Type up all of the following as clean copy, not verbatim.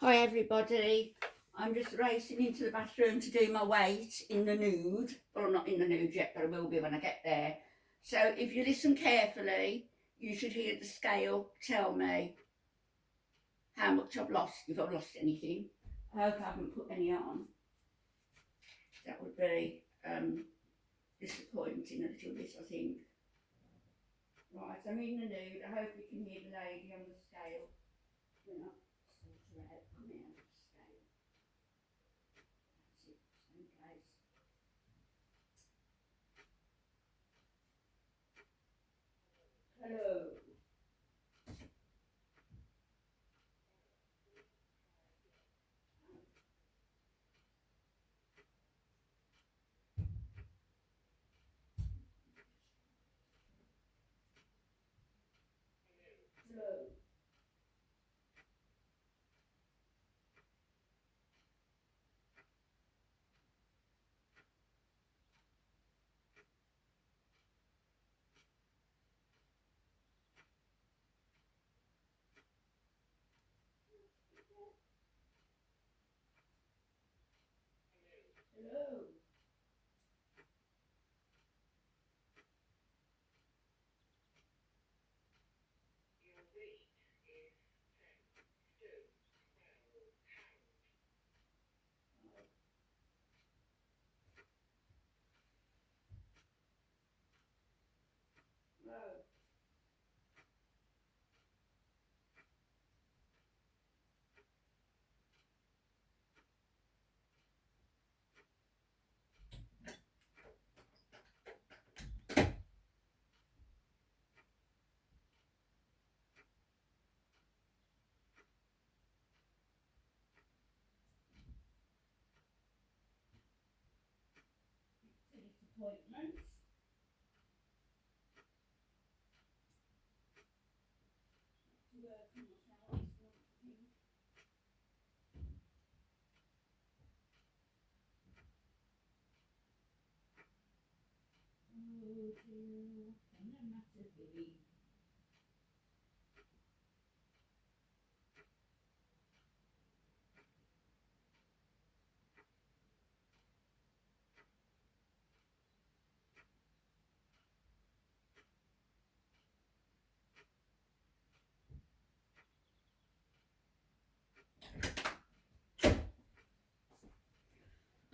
Hi everybody, I'm just racing into the bathroom to do my weight in the nude. Well, I'm not in the nude yet, but I will be when I get there. So if you listen carefully, you should hear the scale tell me how much I've lost, if I've lost anything. I hope I haven't put any on. That would be disappointing a little bit, I think. Right, I'm in the nude. I hope you can hear the lady on the scale. We're not sort her out. Come here, scale. That's it, same place. Hello. Hello. Hello. Hello. Disappointments. To work on myself this month, I think. Oh, dear. And no matter who.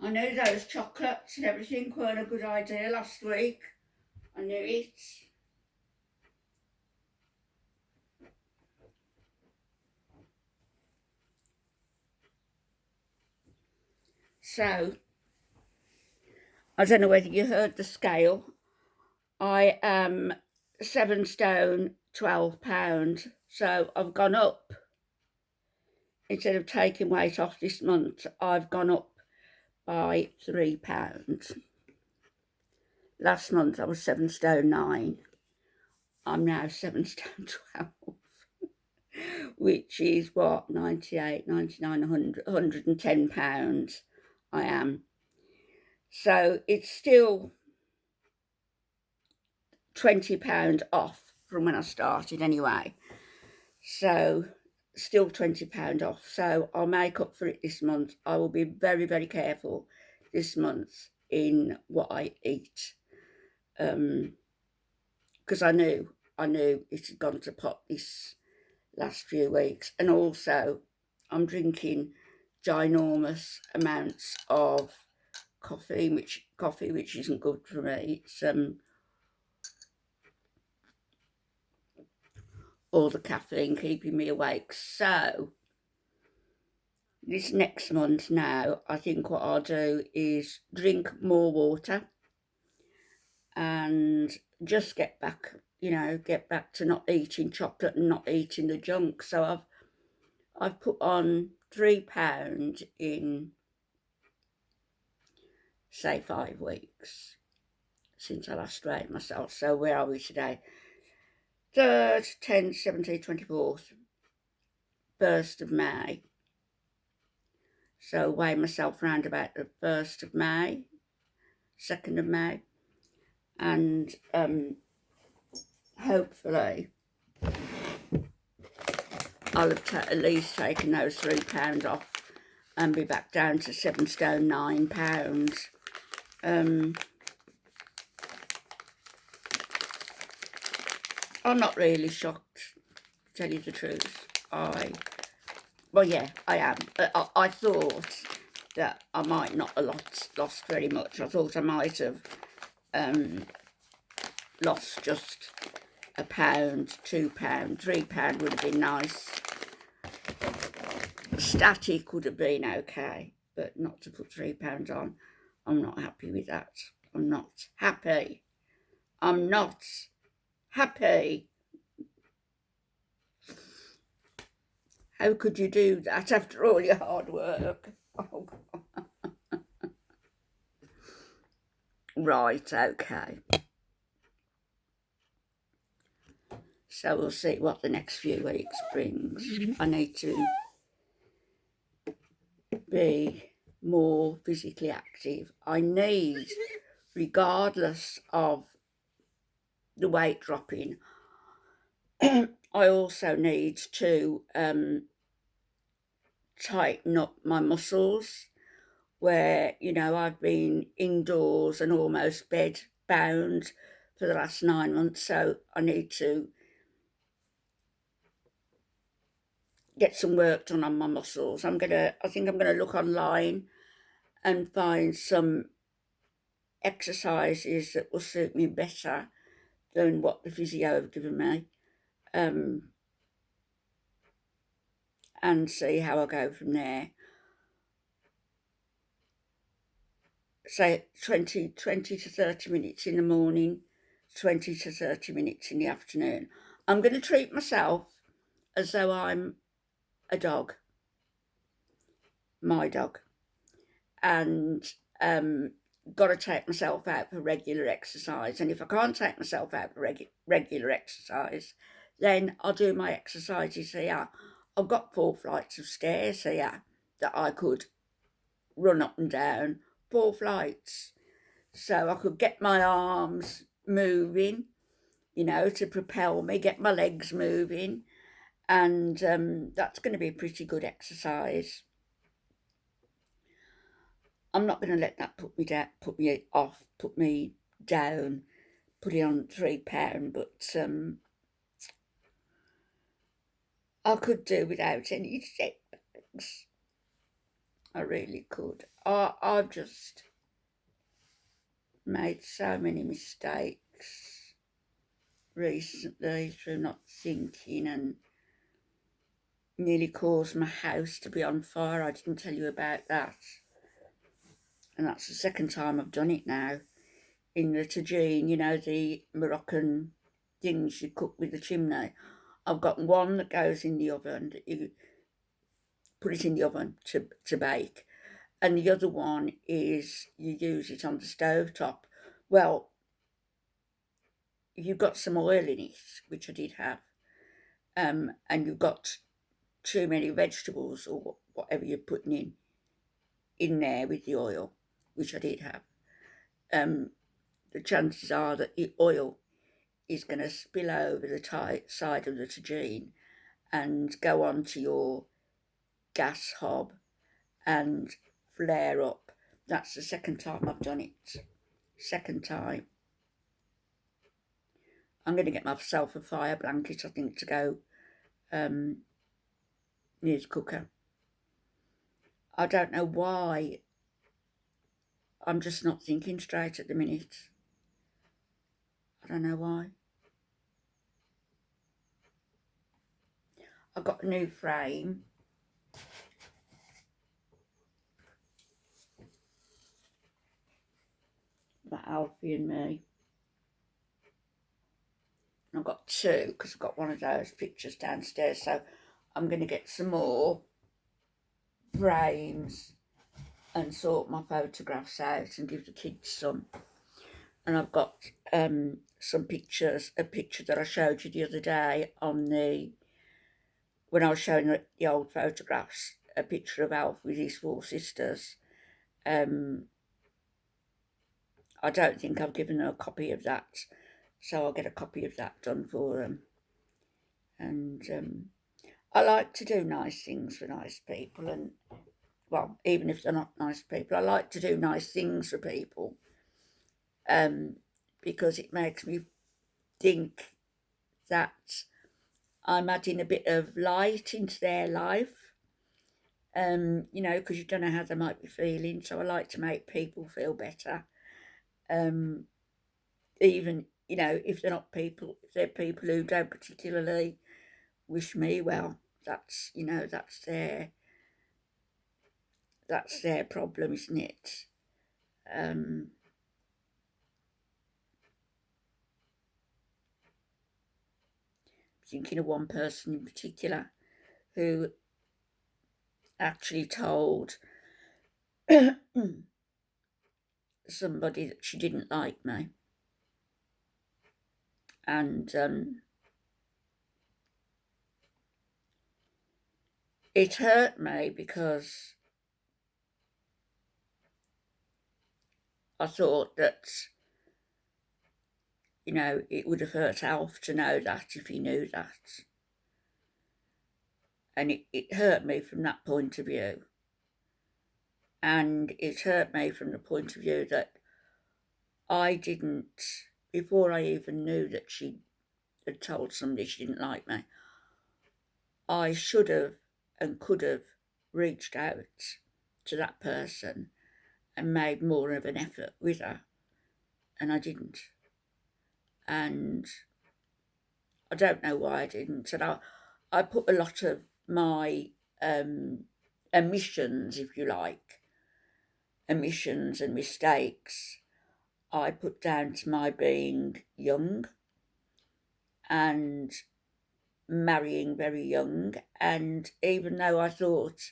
I knew those chocolates and everything weren't a good idea last week. I knew it. So, I don't know whether you heard the scale. I am 7 stone, £12. So I've gone up. Instead of taking weight off this month, I've gone up by £3. Last month I was 7 stone 9. I'm now 7 stone 12, which is what, 98, 99, 100, £110 I am. So it's still £20 off from when I started anyway. So still £20 off. So I'll make up for it this month. I will be very, very careful this month in what I eat. Because I knew it had gone to pot this last few weeks. And also I'm drinking ginormous amounts of coffee, which isn't good for me. It's all the caffeine keeping me awake. So this next month now, I think what I'll do is drink more water and just get back to not eating chocolate and not eating the junk. So I've put on £3 in, say, 5 weeks since I last weighed myself. So where are we today? 3rd, 10th, 17th, 24th, 1st of May. So weigh myself round about the 1st of May, 2nd of May, and hopefully I'll have at least taken those £3 off and be back down to 7 stone £9. I'm not really shocked, to tell you the truth. Well, yeah, I am. I thought that I might not have lost very much. I thought I might have lost just £1, £2, £3 would have been nice. Static would have been okay, but not to put £3 on. I'm not happy with that. I'm not happy. I'm not happy. How could you do that after all your hard work? Oh, right, okay. So we'll see what the next few weeks brings. I need to be more physically active. I need, regardless of the weight dropping, I also need to tighten up my muscles, where, you know, I've been indoors and almost bed bound for the last 9 months, so I need to get some work done on my muscles. I think I'm gonna look online and find some exercises that will suit me better than what the physio have given me, and see how I go from there. Say 20 to 30 minutes in the morning, 20 to 30 minutes in the afternoon. I'm going to treat myself as though I'm a dog, my dog, and got to take myself out for regular exercise. And if I can't take myself out for regular exercise, then I'll do my exercises here. I've got 4 flights of stairs here that I could run up and down, 4 flights. So I could get my arms moving, you know, to propel me, get my legs moving, and that's going to be a pretty good exercise. I'm not going to let that put me down, put me down, put it on £3, but I could do without any setbacks. I really could. I've just made so many mistakes recently through not thinking, and nearly caused my house to be on fire. I didn't tell you about that. And that's the second time I've done it now. In the tagine, you know, the Moroccan things you cook with the chimney. I've got one that goes in the oven, that you put it in the oven to bake. And the other one is you use it on the stove top. Well, you've got some oil in it, which I did have, and you've got too many vegetables or whatever you're putting in there with the oil, which I did have, the chances are that the oil is going to spill over the side of the tagine and go onto your gas hob and flare up. That's the second time I've done it. Second time. I'm going to get myself a fire blanket, I think, to go near the cooker. I don't know why. I'm just not thinking straight at the minute. I don't know why. I've got a new frame. That Alfie and me. And I've got 2 because I've got one of those pictures downstairs. So I'm going to get some more frames and sort my photographs out and give the kids some. And I've got some pictures, a picture that I showed you the other day when I was showing the old photographs, a picture of Alf with his 4 sisters. I don't think I've given them a copy of that, so I'll get a copy of that done for them. And I like to do nice things for nice people, and well, even if they're not nice people, I like to do nice things for people, um, because it makes me think that I'm adding a bit of light into their life. Because you don't know how they might be feeling, so I like to make people feel better. Um, Even if they're not people, if they're people who don't particularly wish me well, that's their problem, isn't it? Um, Thinking of one person in particular who actually told somebody that she didn't like me, and it hurt me because I thought that it would have hurt Alf to know that if he knew that, and it hurt me from that point of view. And it hurt me from the point of view that I didn't, before I even knew that she had told somebody she didn't like me, I should have and could have reached out to that person and made more of an effort with her, and I didn't. And I don't know why I didn't. And I put a lot of my omissions, if you like, omissions and mistakes, I put down to my being young and marrying very young. And even though I thought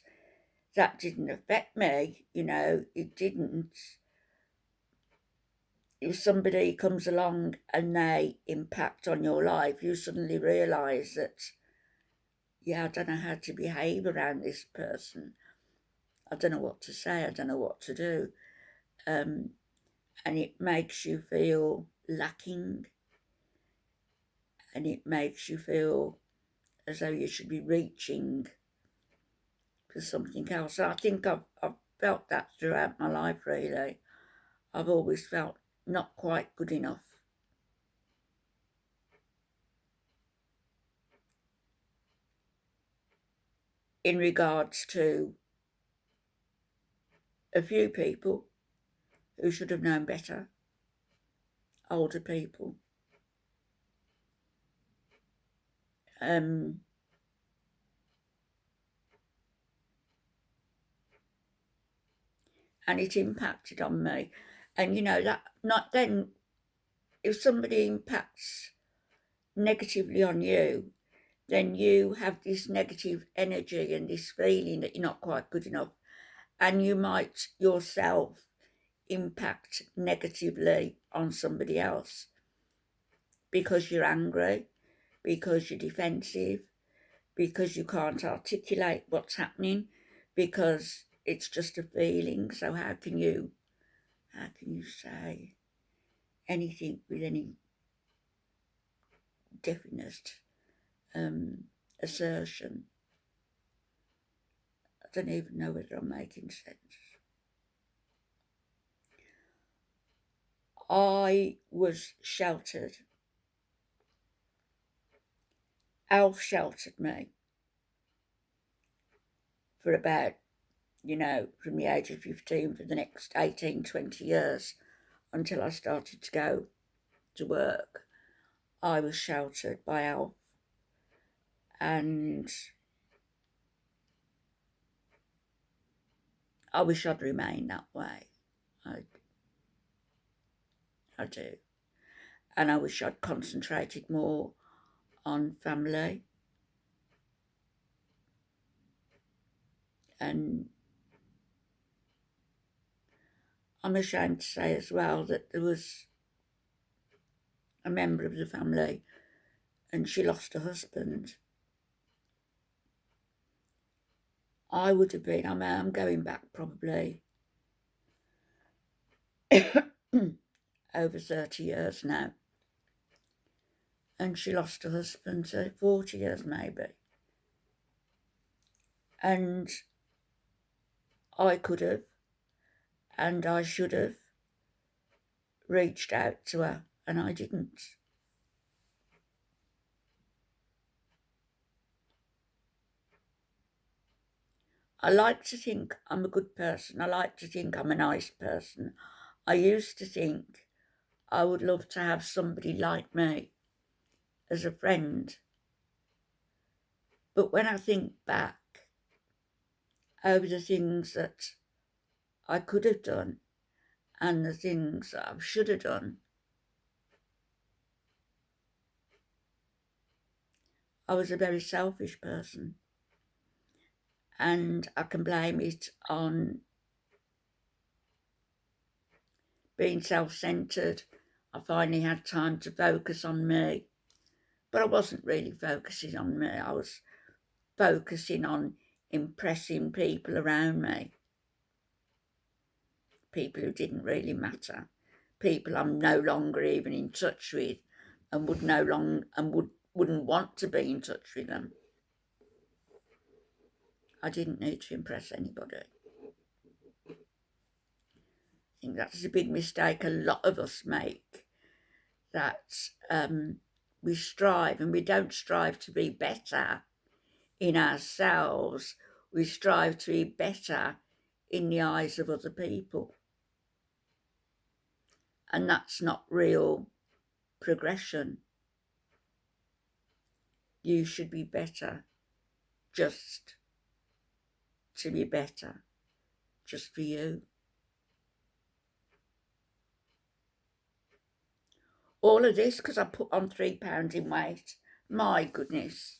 that didn't affect me, it didn't. If somebody comes along and they impact on your life, you suddenly realise that, yeah, I don't know how to behave around this person. I don't know what to say. I don't know what to do. And it makes you feel lacking, and it makes you feel as though you should be reaching for something else. I think I've felt that throughout my life, really. I've always felt not quite good enough. In regards to a few people who should have known better, older people. And it impacted on me. And that not then, if somebody impacts negatively on you, then you have this negative energy and this feeling that you're not quite good enough, and you might yourself impact negatively on somebody else because you're angry, because you're defensive, because you can't articulate what's happening, because it's just a feeling. So how can you say anything with any definite assertion? I don't even know whether I'm making sense. I was sheltered. Alf sheltered me for about, from the age of 15 for the next 18, 20 years until I started to go to work. I was sheltered by Alf, and I wish I'd remained that way. I do. And I wish I'd concentrated more on family. And I'm ashamed to say as well that there was a member of the family and she lost her husband. I would have been, I'm going back probably over 30 years now. And she lost her husband, so 40 years maybe. And I could have, and I should have reached out to her, and I didn't. I like to think I'm a good person. I like to think I'm a nice person. I used to think I would love to have somebody like me as a friend. But when I think back over the things that I could have done and the things that I should have done, I was a very selfish person. And I can blame it on being self-centred. I finally had time to focus on me. But I wasn't really focusing on me. I was focusing on impressing people around me. People who didn't really matter. People I'm no longer even in touch with and wouldn't want to be in touch with them. I didn't need to impress anybody. I think that's a big mistake a lot of us make, that we strive, and we don't strive to be better in ourselves, we strive to be better in the eyes of other people. And that's not real progression. You should be better just to be better, just for you. All of this because I put on 3 pounds in weight. My goodness.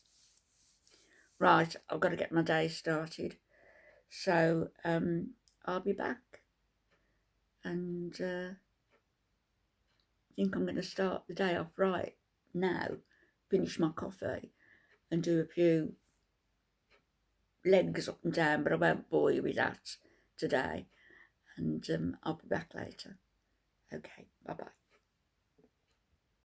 Right, I've got to get my day started. So I'll be back. And I think I'm going to start the day off right now. Finish my coffee and do a few legs up and down, but I won't bore you with that today. And I'll be back later. Okay, bye-bye.